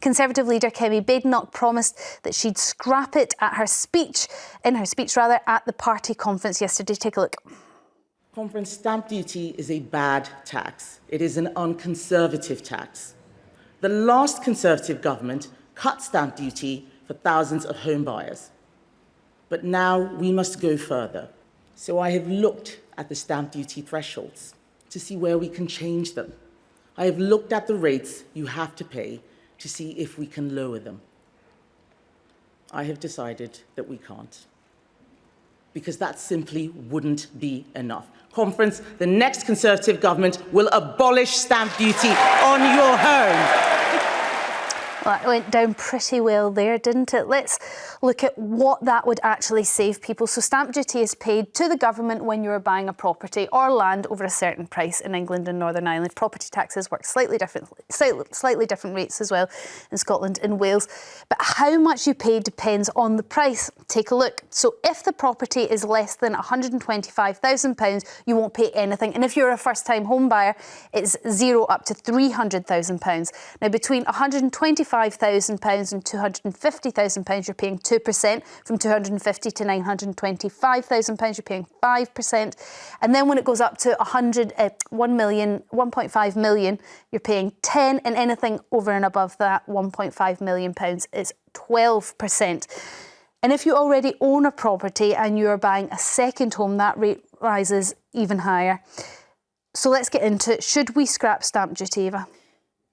Conservative leader Kemi Badenoch promised that she'd scrap it at her speech, at the party conference yesterday. Take a look. Conference, stamp duty is a bad tax. It is an unconservative tax. The last Conservative government cut stamp duty for thousands of home buyers. But now we must go further. So I have looked at the stamp duty thresholds to see where we can change them. I have looked at the rates you have to pay to see if we can lower them. I have decided that we can't, because that simply wouldn't be enough. Conference, the next Conservative government will abolish stamp duty on your home. Well, it went down pretty well there, didn't it? Let's look at what that would actually save people. So stamp duty is paid to the government when you're buying a property or land over a certain price in England and Northern Ireland. Property taxes work slightly different rates as well in Scotland and Wales. But how much you pay depends on the price. Take a look. So if the property is less than £125,000, you won't pay anything. And if you're a first-time home buyer, it's £0 up to £300,000. Now, between £125,000 and £250,000, you're paying 2%. From £250,000 to £925,000, you're paying 5%. And then when it goes up to 1.5 million, you're paying 10%. And anything over and above that, £1.5 million is 12%. And if you already own a property and you're buying a second home, that rate rises even higher. So let's get into it. Should we scrap stamp duty, Ava?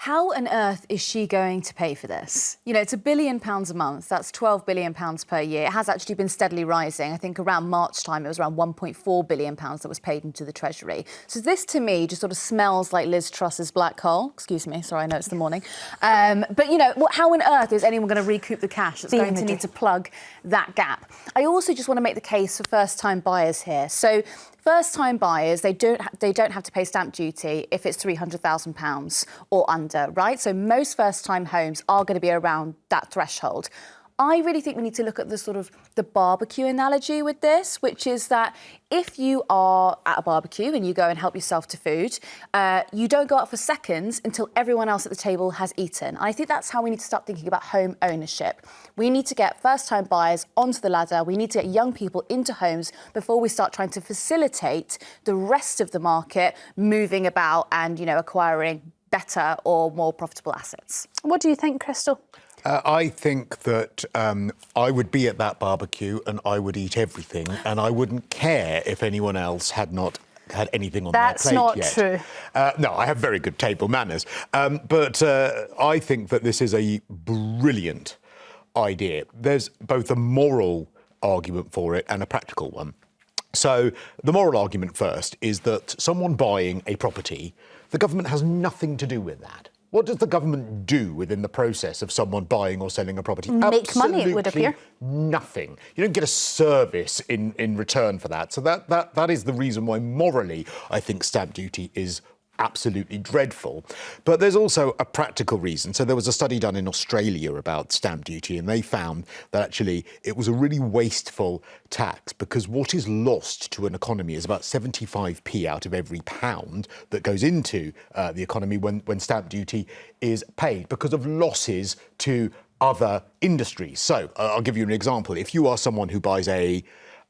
How on earth is she going to pay for this? You know, it's £1 billion a month. That's £12 billion per year. It has actually been steadily rising. I think around March time, it was around £1.4 billion that was paid into the Treasury. So this, to me, just sort of smells like Liz Truss's black hole. Excuse me. Sorry, I know it's the morning. But, you know, how on earth is anyone going to recoup the cash that's going to need to plug that gap? I also just want to make the case for first-time buyers here. So first-time buyers, they don't have to pay stamp duty if it's £300,000 or under, right? So most first-time homes are going to be around that threshold. I really think we need to look at the barbecue analogy with this, which is that if you are at a barbecue and you go and help yourself to food, you don't go out for seconds until everyone else at the table has eaten. I think that's how we need to start thinking about home ownership. We need to get first-time buyers onto the ladder. We need to get young people into homes before we start trying to facilitate the rest of the market moving about and, you know, acquiring better or more profitable assets. What do you think, Crystal? I think that I would be at that barbecue and I would eat everything and I wouldn't care if anyone else had not had anything on their plate yet. That's not true. No, I have very good table manners. But I think that this is a brilliant idea. There's both a moral argument for it and a practical one. So the moral argument first is that someone buying a property, the government has nothing to do with that. What does the government do within the process of someone buying or selling a property? Make money, it would appear. Nothing. You don't get a service in return for that. So that is the reason why morally I think stamp duty is absolutely dreadful. But there's also a practical reason. So there was a study done in Australia about stamp duty, and they found that actually it was a really wasteful tax because what is lost to an economy is about 75p out of every pound that goes into the economy when stamp duty is paid because of losses to other industries. So I'll give you an example. If you are someone who buys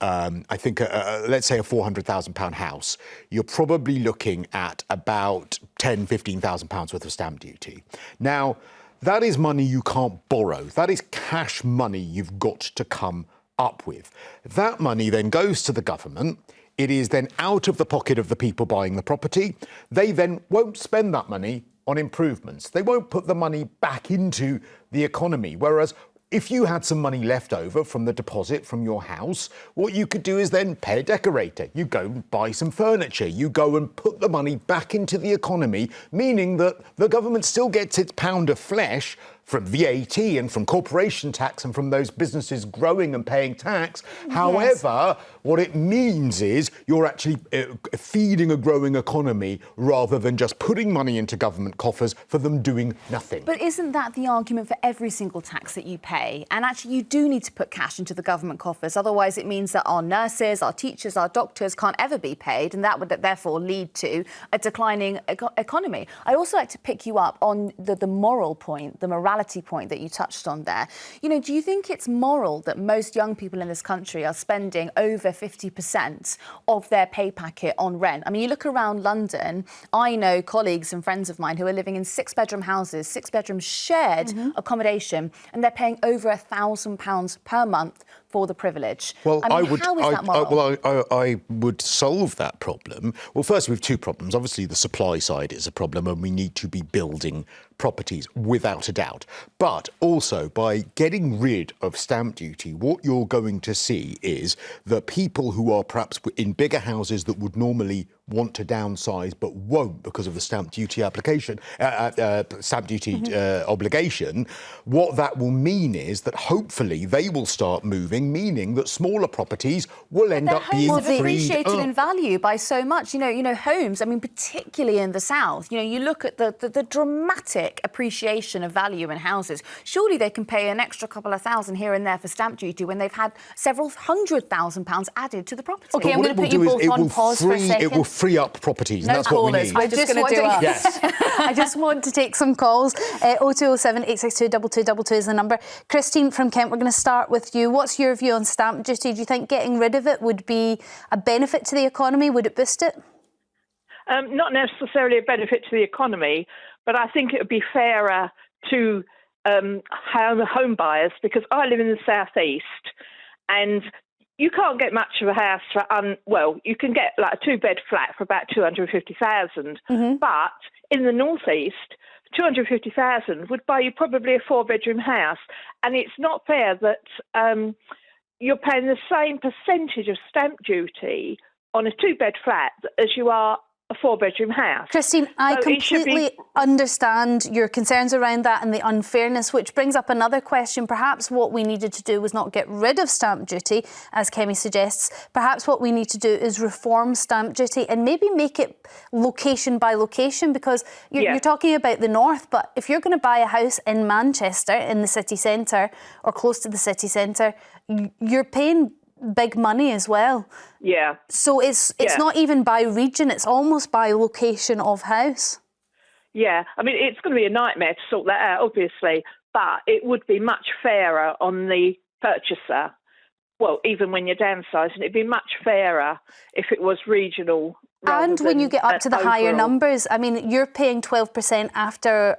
let's say a £400,000 house, you're probably looking at about £10,000–15,000 worth of stamp duty. Now, that is money you can't borrow. That is cash money you've got to come up with. That money then goes to the government. It is then out of the pocket of the people buying the property. They then won't spend that money on improvements. They won't put the money back into the economy, whereas if you had some money left over from the deposit from your house, what you could do is then pay a decorator. You go and buy some furniture. You go and put the money back into the economy, meaning that the government still gets its pound of flesh from VAT and from corporation tax and from those businesses growing and paying tax. Yes. However, what it means is you're actually feeding a growing economy rather than just putting money into government coffers for them doing nothing. But isn't that the argument for every single tax that you pay? And actually, you do need to put cash into the government coffers. Otherwise, it means that our nurses, our teachers, our doctors can't ever be paid, and that would therefore lead to a declining economy. I'd also like to pick you up on the moral point, the morality morality point that you touched on there. You know, do you think it's moral that most young people in this country are spending over 50% of their pay packet on rent? I mean, you look around London, I know colleagues and friends of mine who are living in 6-bedroom houses, 6-bedroom shared accommodation, and they're paying over £1,000 per month for the privilege. Well, I mean, how is that moral? I would solve that problem. Well, first, we have two problems. Obviously, the supply side is a problem, and we need to be building properties, without a doubt. But also, by getting rid of stamp duty, what you're going to see is that people who are perhaps in bigger houses that would normally want to downsize but won't because of the stamp duty obligation, what that will mean is that hopefully they will start moving, meaning that smaller properties will end up being homes have freed appreciated up. in value by so much. You know, homes, I mean, particularly in the south, you know, you look at the dramatic appreciation of value in houses. Surely they can pay an extra couple of thousand here and there for stamp duty when they've had several £100,000 added to the property. OK, I'm going to put you both on pause for a second. It will free up properties, and that's callers. what we need. We're just going to do us. Yes. I just want to take some calls. 0207 862 2222 is the number. Christine from Kent, we're going to start with you. What's your view on stamp duty? Do you think getting rid of it would be a benefit to the economy? Would it boost it? Not necessarily a benefit to the economy, but I think it would be fairer to home buyers, because I live in the southeast and you can't get much of a house for, you can get like a 2-bed flat for about 250,000, but in the northeast, 250,000 would buy you probably a 4-bedroom house, and it's not fair that you're paying the same percentage of stamp duty on a 2-bed flat as you are a 4-bedroom house. Christine, I completely understand your concerns around that and the unfairness, which brings up another question. Perhaps what we needed to do was not get rid of stamp duty, as Kemi suggests. Perhaps what we need to do is reform stamp duty and maybe make it location by location, because you're talking about the north, but if you're going to buy a house in Manchester, in the city centre or close to the city centre, you're paying big money as well. Yeah. So it's not even by region, it's almost by location of house. Yeah, I mean, it's going to be a nightmare to sort that out, obviously, but it would be much fairer on the purchaser. Well, even when you're downsizing, it'd be much fairer if it was regional. And when you get up to the higher overall numbers, I mean, you're paying 12% after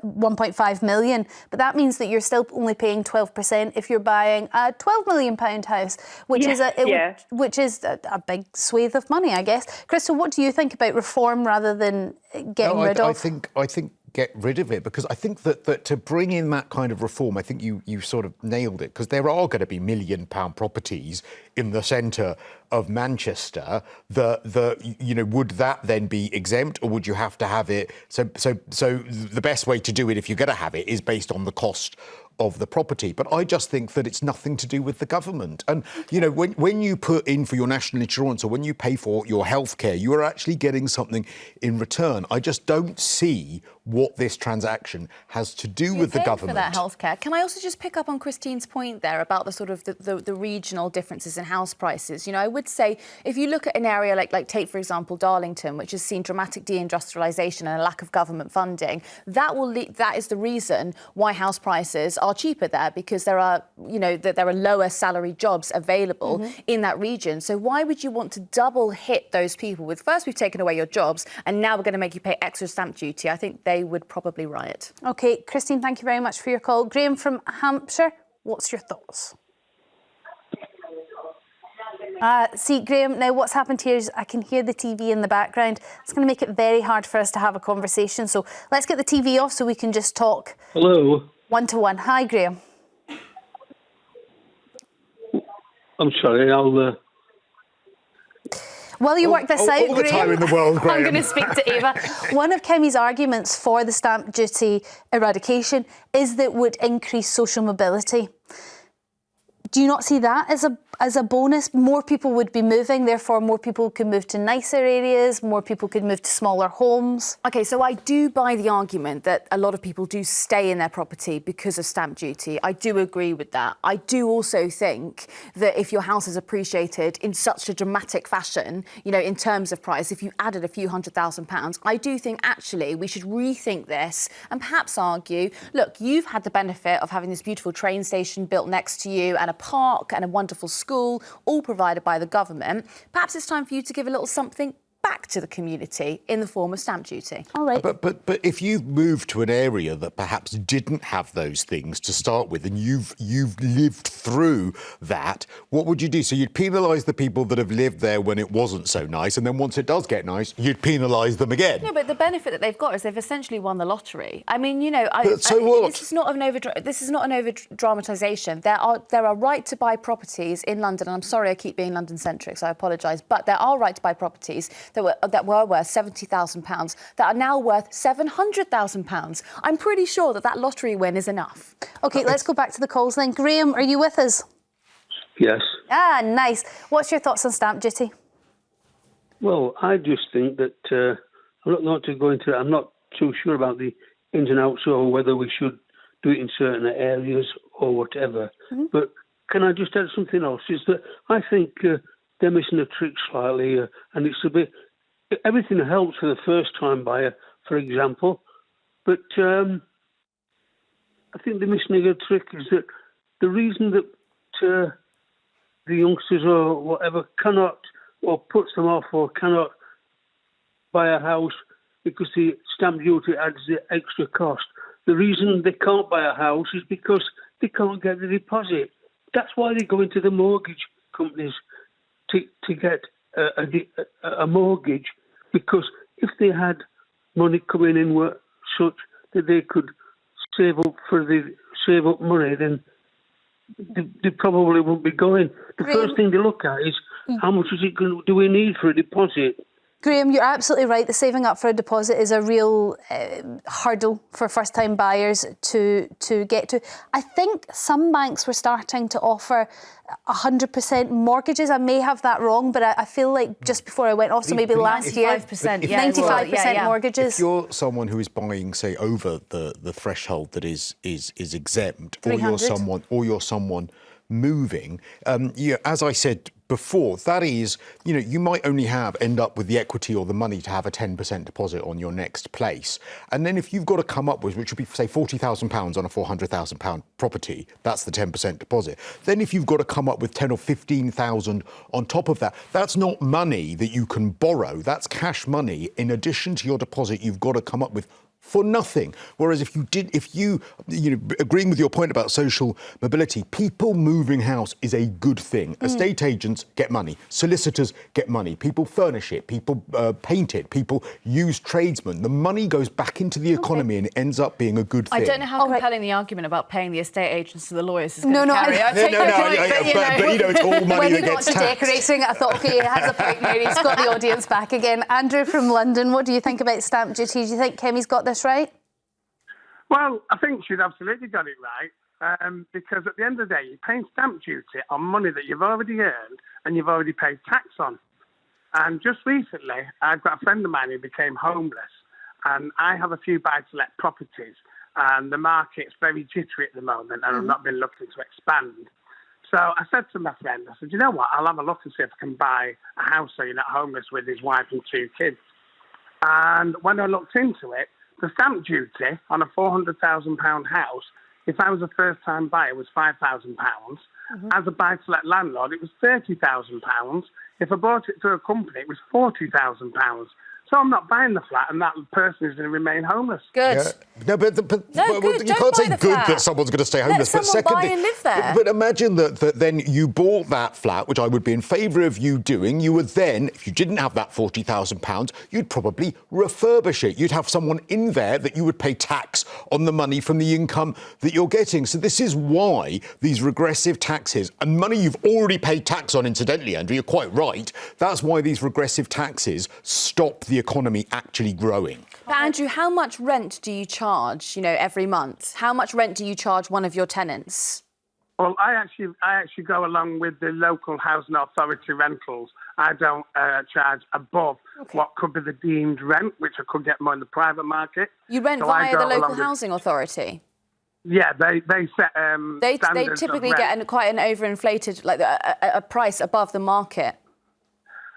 1.5 million, but that means that you're still only paying 12% if you're buying a £12 million house, which is a big swathe of money, I guess. Crystal, what do you think about reform rather than getting rid of? I think get rid of it, because I think that to bring in that kind of reform, I think you sort of nailed it, because there are going to be £1 million properties in the centre of Manchester. Would that then be exempt, or would you have to have it? So the best way to do it, if you're going to have it, is based on the cost of the property. But I just think that it's nothing to do with the government. And, you know, when you put in for your national insurance or when you pay for your healthcare, you are actually getting something in return. I just don't see what this transaction has to do with the government. For that healthcare. Can I also just pick up on Christine's point there about the sort of the regional differences in house prices? You know, I would say if you look at an area like take, for example, Darlington, which has seen dramatic deindustrialisation and a lack of government funding, that is the reason why house prices are cheaper there, because there are lower salary jobs available in that region. So why would you want to double hit those people with, first we've taken away your jobs and now we're going to make you pay extra stamp duty? I think they would probably riot. OK, Christine, thank you very much for your call. Graham from Hampshire, what's your thoughts? See, Graham, now what's happened here is I can hear the TV in the background. It's going to make it very hard for us to have a conversation. So let's get the TV off so we can just talk. Hello. One-to-one. Hi, Graham. I'm sorry, I'll... While you work this out, all the time in the world, Graham. I'm going to speak to Ava. One of Kemi's arguments for the stamp duty eradication is that it would increase social mobility. Do you not see that as a bonus? More people would be moving, therefore more people could move to nicer areas, more people could move to smaller homes. OK, so I do buy the argument that a lot of people do stay in their property because of stamp duty. I do agree with that. I do also think that if your house is appreciated in such a dramatic fashion, you know, in terms of price, if you added a few £100,000, I do think actually we should rethink this and perhaps argue, look, you've had the benefit of having this beautiful train station built next to you and a park and a wonderful school, all provided by the government. Perhaps it's time for you to give a little something back to the community in the form of stamp duty. All right. But if you've moved to an area that perhaps didn't have those things to start with, and you've lived through that, what would you do? So you'd penalise the people that have lived there when it wasn't so nice, and then once it does get nice, you'd penalise them again. No, but the benefit that they've got is they've essentially won the lottery. I mean, you know, what? This is not an over dramatisation. There are right to buy properties in London, and I'm sorry I keep being London centric, so I apologise, but there are right to buy properties that were worth £70,000 that are now worth £700,000. I'm pretty sure that lottery win is enough. OK, let's go back to the calls then. Graham, are you with us? Yes. Ah, nice. What's your thoughts on stamp duty? Well, I just think that I'm not going to go into that. I'm not too sure about the ins and outs or whether we should do it in certain areas or whatever. Mm-hmm. But can I just add something else? Is that I think they're missing a trick slightly, and it's a bit. Everything helps for the first-time buyer, for example, but I think the missing a trick is that the reason that the youngsters or whatever cannot, or puts them off, or cannot buy a house because the stamp duty adds the extra cost. The reason they can't buy a house is because they can't get the deposit. That's why they go into the mortgage companies to get a mortgage, because if they had money coming in such that they could save up money, then they probably won't be going. The first thing they look at is how much do we need for a deposit? Graham, you're absolutely right. The saving up for a deposit is a real hurdle for first-time buyers to get to. I think some banks were starting to offer 100% mortgages. I may have that wrong, but I feel like just before I went off, so maybe last year, 95% mortgages. If you're someone who is buying, say, over the threshold that is exempt, or you're someone moving, as I said before, that is, you might only end up with the equity or the money to have a 10% deposit on your next place. And then if you've got to come up with, which would be, say, £40,000 on a £400,000 property, that's the 10% deposit. Then if you've got to come up with 10 or 15,000 on top of that, that's not money that you can borrow. That's cash money in addition to your deposit you've got to come up with for nothing. Whereas if you agreeing with your point about social mobility, people moving house is a good thing. Estate agents get money, solicitors get money, people furnish it, people paint it, people use tradesmen. The money goes back into the economy and it ends up being a good thing. I don't know how compelling the argument about paying the estate agents and the lawyers is going to carry. But it's all money that gets taxed. Decorating, I thought, OK, he has a point here. He's got the audience back again. Andrew from London, what do you think about stamp duty? Do you think Kemi's got this right? Well, I think she's absolutely got it right, because at the end of the day, you're paying stamp duty on money that you've already earned and you've already paid tax on. And just recently, I've got a friend of mine who became homeless, and I have a few buy-to-let properties, and the market's very jittery at the moment, and I've not been looking to expand. So I said to my friend, I said, you know what, I'll have a look and see if I can buy a house so you're not homeless with his wife and 2 kids. And when I looked into it, the stamp duty on a £400,000 house, if I was a first-time buyer, was £5,000. As a buy-to-let landlord, it was £30,000. If I bought it through a company, it was £40,000. So I'm not buying the flat, and that person is going to remain homeless. Good. Yeah. No, but you can't say good that someone's going to stay homeless. Let someone buy and live there. But imagine that then you bought that flat, which I would be in favour of you doing. You would then, if you didn't have that £40,000, you'd probably refurbish it. You'd have someone in there that you would pay tax on the money from the income that you're getting. So this is why these regressive taxes, and money you've already paid tax on, incidentally, Andrew, you're quite right, that's why these regressive taxes stop the economy actually growing. But Andrew, how much rent do you charge, every month? How much rent do you charge one of your tenants? Well, I actually go along with the local housing authority rentals. I don't charge above what could be the deemed rent, which I could get more in the private market. You rent via the local housing authority? Yeah, they set They standards typically of rent. get quite an overinflated, like a price above the market.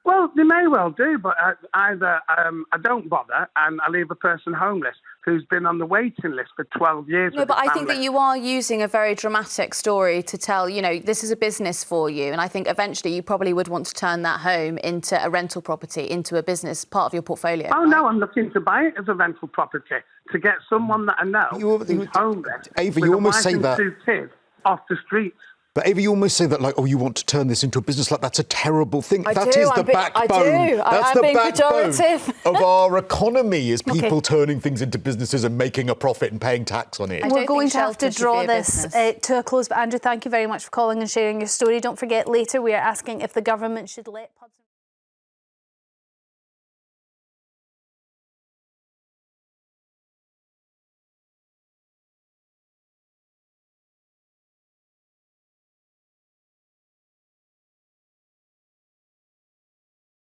Well, they may well do, but either I don't bother and I leave a person homeless who's been on the waiting list for 12 years. No, but I think that you are using a very dramatic story to tell, you know, this is a business for you. And I think eventually you probably would want to turn that home into a rental property, into a business, part of your portfolio. Oh, no, I'm looking to buy it as a rental property to get someone that I know who's homeless Ava, with you a almost wife say and that. 2 kids off the streets. But Ava, you almost say that like, oh, you want to turn this into a business, like that's a terrible thing. I That do, is the I'm be- I backbone. do. That's I'm the being backbone pejorative. of our economy is people Okay. turning things into businesses and making a profit and paying tax on it. I We're don't going think to have to shelter should draw be a this business. to a close. But Andrew, thank you very much for calling and sharing your story. Don't forget, later we are asking if the government should let pubs...